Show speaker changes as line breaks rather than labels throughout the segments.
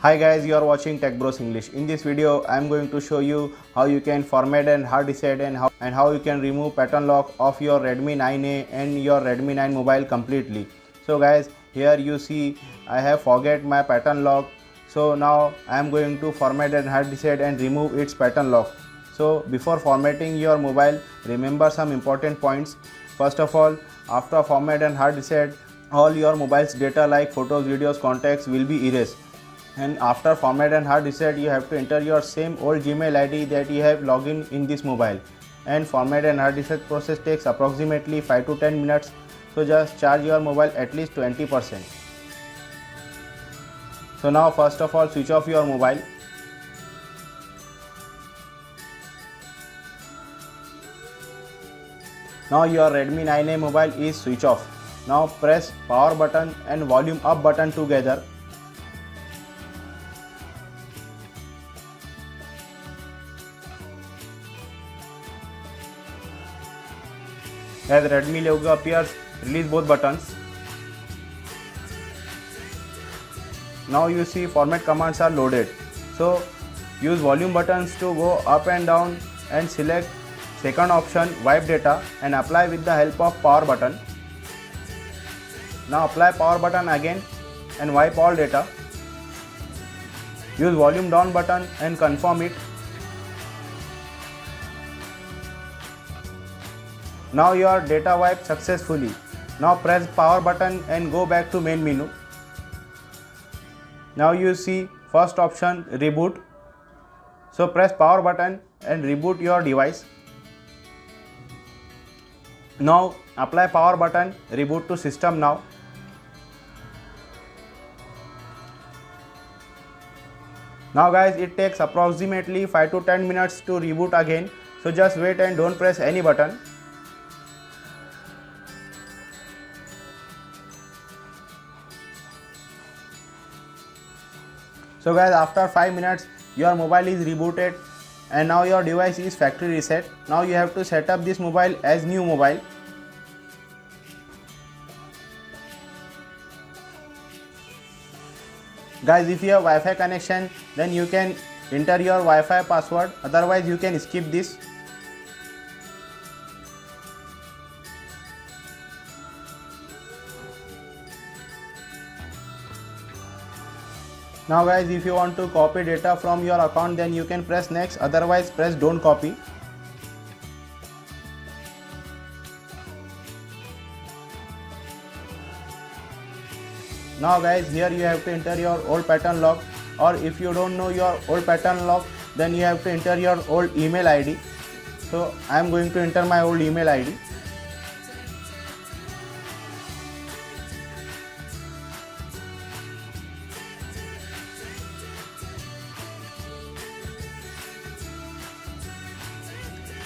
Hi guys, you are watching Tech Bros English. In this video, I am going to show you how you can format and hard reset and how you can remove pattern lock of your Redmi 9A and your Redmi 9 mobile completely. So guys, here you see I have forget my pattern lock. So now I am going to format and hard reset and remove its pattern lock. So before formatting your mobile, remember some important points. First of all, after format and hard reset, all your mobile's data like photos, videos, contacts will be erased. And after format and hard reset, you have to enter your same old Gmail ID that you have logged in this mobile. And format and hard reset process takes approximately 5 to 10 minutes. So just charge your mobile at least 20%. So now first of all, switch off your mobile. Now your Redmi 9A mobile is switch off. Now press power button and volume up button together. As Redmi logo appears, release both buttons. Now you see format commands are loaded. So use volume buttons to go up and down and select second option wipe data and apply with the help of power button. Now apply power button again and wipe all data. Use volume down button and confirm it. Now your data wiped successfully. Now press power button and go back to main menu. Now you see first option reboot. So press power button and reboot your device. Now apply power button, reboot to system now. Now guys, it takes approximately 5 to 10 minutes to reboot again. So just wait and don't press any button. So guys, after 5 minutes your mobile is rebooted and now your device is factory reset. Now you have to set up this mobile as new mobile. Guys, if you have Wi-Fi connection, then you can enter your Wi-Fi password, otherwise you can skip this. Now guys, if you want to copy data from your account, then you can press next, otherwise press don't copy. Now guys, here you have to enter your old pattern lock, or if you don't know your old pattern lock, then you have to enter your old email ID. So I am going to enter my old email ID.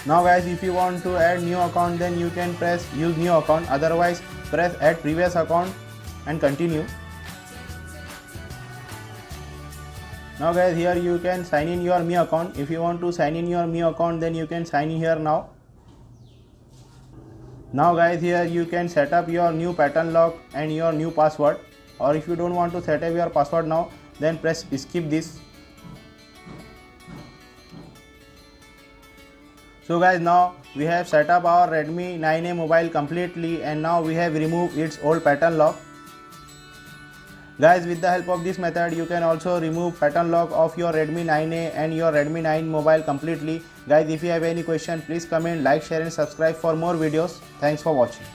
Now guys, if you want to add new account, then you can press use new account, otherwise press add previous account and continue. Now guys, here you can sign in your Mi account. If you want to sign in your Mi account, then you can sign in here now. Now guys, here you can set up your new pattern lock and your new password, or if you don't want to set up your password now, then press skip this. So guys, now we have set up our Redmi 9A mobile completely and now we have removed its old pattern lock. Guys, with the help of this method, you can also remove pattern lock of your Redmi 9A and your Redmi 9 mobile completely. Guys, if you have any question, please comment, like, share and subscribe for more videos. Thanks for watching.